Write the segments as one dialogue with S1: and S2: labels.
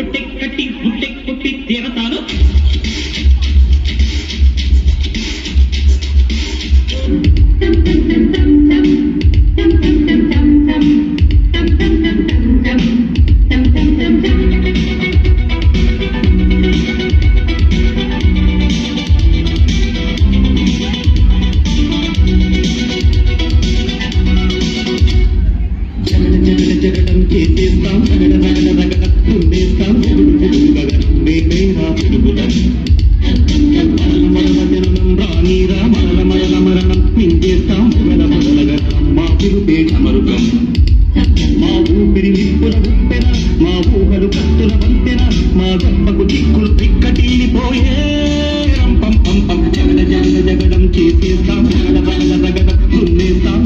S1: ఒట్టెక్కటి గుట్టెక్కుట్టి తీరతాను. జగడం చేసేస్తాం రగడ రగడ రగడ ఉండేస్తాం మేమేరా పిడుగులం మరల జననం రానీరా మరల మరల మరణం మింగేస్తాం మొగల మొదలగడం మా పిలుపే అమరుగం. మా ఊపిరి నిప్పుల ఉప్పెన మా ఊహలు కత్తుల వంతెన మా గంపకు దిక్కులు పిక్కటిల్లిపోయే రంపం పంపం జగడ జగడ జగడం చేసేస్తాం రగడ రగడ రగడ ఉండేస్తాం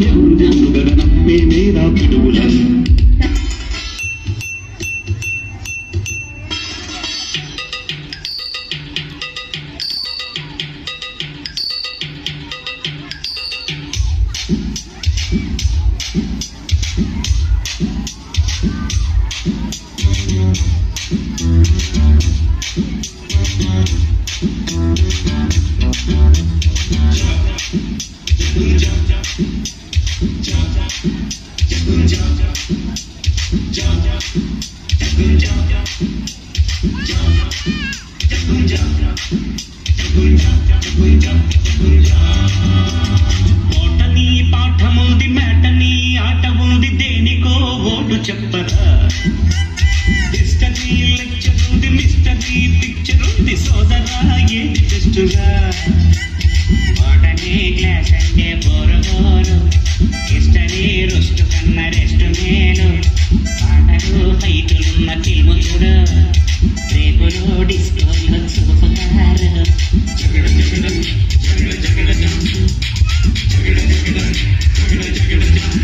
S1: గగనం మేమేరా పిడుగులం. ఓటని పాఠముంది మేటని ఆట ఉంది దేనికో ఓటు చెప్పరా. హిస్టరీ లెక్చర్ ఉంది మిస్టరీ పిక్చర్ ఉంది సోదరా ఏంటి టెస్టురా. ఓటని క్లాస్ అంటే బోరు బోరు హిస్టరీ రుస్టు కన్న రెస్ట్ మేలు. పాటలు హైటులున్న ఫిల్ము చూడు రేపులు డిస్కోలో చూపుతారు. జగడ జగడ జగడ జగడ జగడ జగడ జగడ జగడ.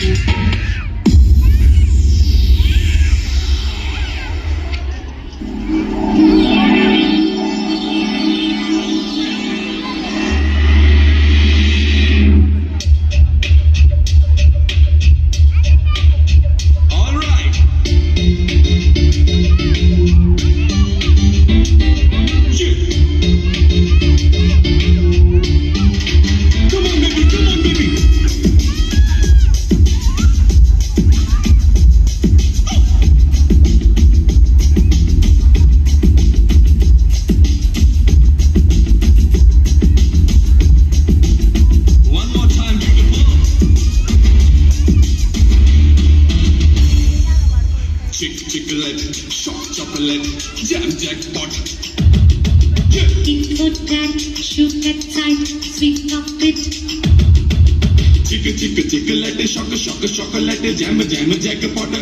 S1: Chick-chick-let, shock chocolate, jam jackpot.
S2: Tit for tat, shoot that tight, sweet of it.
S1: Chick-chick-chick-let, shock chocolate, jam jackpot.